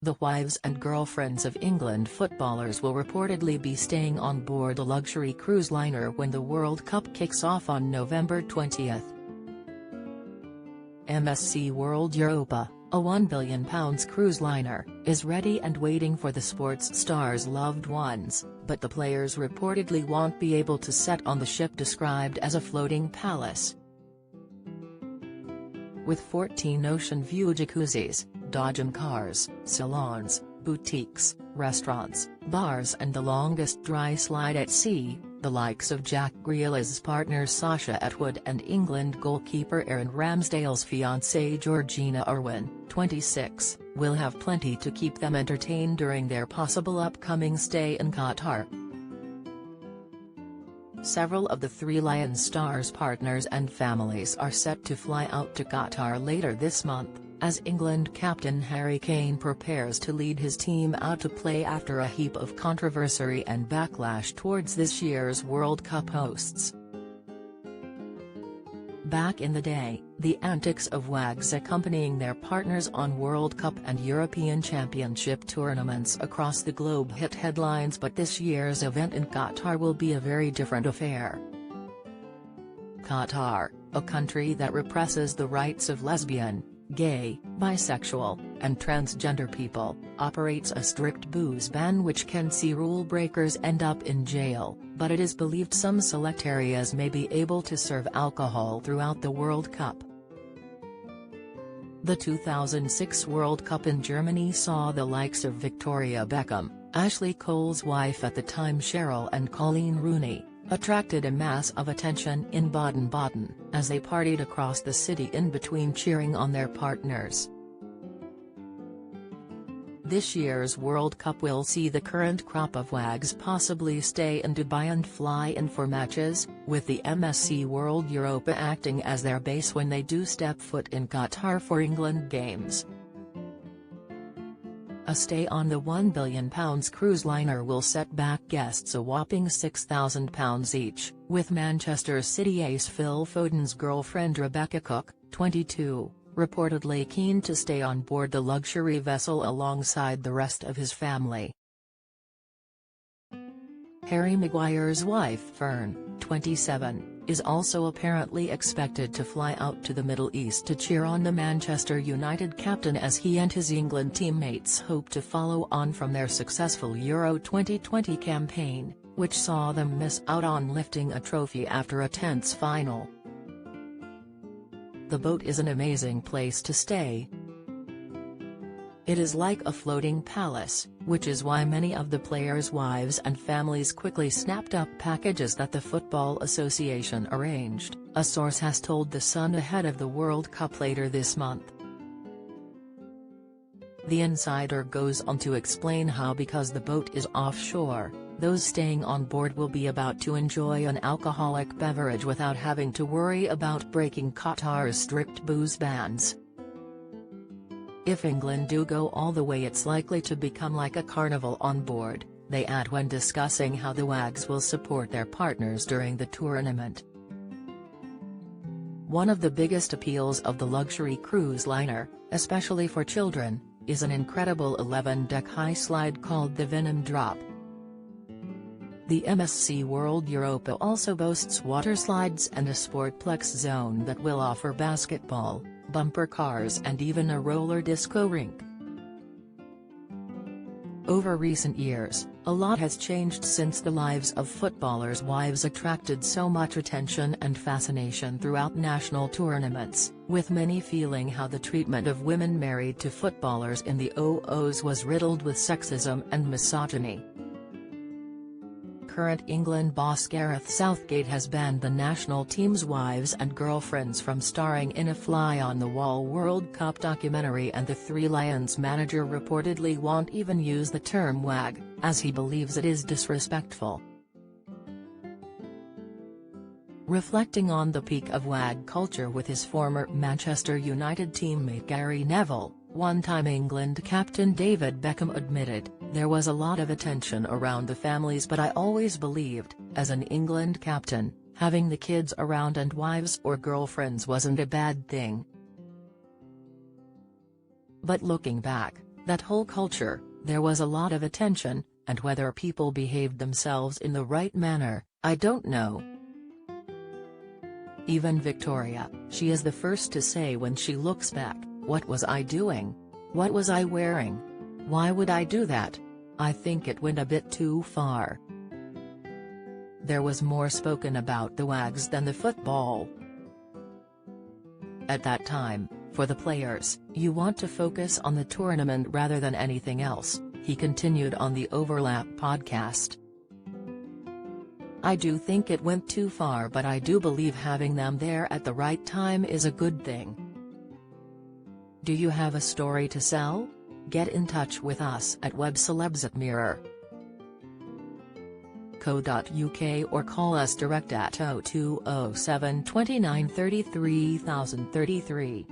The wives and girlfriends of England footballers will reportedly be staying on board a luxury cruise liner when the World Cup kicks off on November 20. MSC World Europa, a £1 billion cruise liner, is ready and waiting for the sports stars' loved ones, but the players reportedly won't be able to set on the ship described as a floating palace. With 14 ocean-view jacuzzis, Dodgem cars, salons, boutiques, restaurants, bars and the longest dry slide at sea, the likes of Jack Grealish's partner Sacha Atwood and England goalkeeper Aaron Ramsdale's fiancée Georgina Irwin, 26, will have plenty to keep them entertained during their possible upcoming stay in Qatar. Several of the Three Lions stars' partners and families are set to fly out to Qatar later this month, as England captain Harry Kane prepares to lead his team out to play after a heap of controversy and backlash towards this year's World Cup hosts. Back in the day, the antics of WAGS accompanying their partners on World Cup and European Championship tournaments across the globe hit headlines, but this year's event in Qatar will be a very different affair. Qatar, a country that represses the rights of lesbian, gay, bisexual, and transgender people, operates a strict booze ban which can see rule breakers end up in jail, but it is believed some select areas may be able to serve alcohol throughout the World Cup. The 2006 World Cup in Germany saw the likes of Victoria Beckham, Ashley Cole's wife at the time Cheryl and Colleen Rooney, attracted a mass of attention in Baden-Baden, as they partied across the city in between cheering on their partners. This year's World Cup will see the current crop of WAGs possibly stay in Dubai and fly in for matches, with the MSC World Europa acting as their base when they do step foot in Qatar for England games. A stay on the £1 billion cruise liner will set back guests a whopping £6,000 each, with Manchester City ace Phil Foden's girlfriend Rebecca Cook, 22, reportedly keen to stay on board the luxury vessel alongside the rest of his family. Harry Maguire's wife Fern, 27, is also apparently expected to fly out to the Middle East to cheer on the Manchester United captain as he and his England teammates hope to follow on from their successful Euro 2020 campaign, which saw them miss out on lifting a trophy after a tense final. The boat is an amazing place to stay. It is like a floating palace, which is why many of the players' wives and families quickly snapped up packages that the Football Association arranged, a source has told The Sun ahead of the World Cup later this month. The insider goes on to explain how, because the boat is offshore, those staying on board will be about to enjoy an alcoholic beverage without having to worry about breaking Qatar's strict booze bans. If England do go all the way, it's likely to become like a carnival on board, they add when discussing how the WAGs will support their partners during the tournament. One of the biggest appeals of the luxury cruise liner, especially for children, is an incredible 11-deck high slide called the Venom Drop. The MSC World Europa also boasts water slides and a sportplex zone that will offer basketball, bumper cars and even a roller disco rink. Over recent years, a lot has changed since the lives of footballers' wives attracted so much attention and fascination throughout national tournaments, with many feeling how the treatment of women married to footballers in the OOs was riddled with sexism and misogyny. Current England boss Gareth Southgate has banned the national team's wives and girlfriends from starring in a fly-on-the-wall World Cup documentary, and the Three Lions manager reportedly won't even use the term WAG, as he believes it is disrespectful. Reflecting on the peak of WAG culture with his former Manchester United teammate Gary Neville, one-time England captain David Beckham admitted, "There was a lot of attention around the families, but I always believed, as an England captain, having the kids around and wives or girlfriends wasn't a bad thing. But looking back, That whole culture, there was a lot of attention, and whether people behaved themselves in the right manner, I don't know. Even Victoria, she is the first to say when she looks back, what was I doing? What was I wearing? Why would I do that? I think it went a bit too far. There was more spoken about the WAGS than the football. At that time, for the players, you want to focus on the tournament rather than anything else, he continued on the Overlap podcast. I do think it went too far, but I do believe having them there at the right time is a good thing. Do you have a story to sell? Get in touch with us at webcelebs@mirror.co.uk or call us direct at 0207 29 33 033.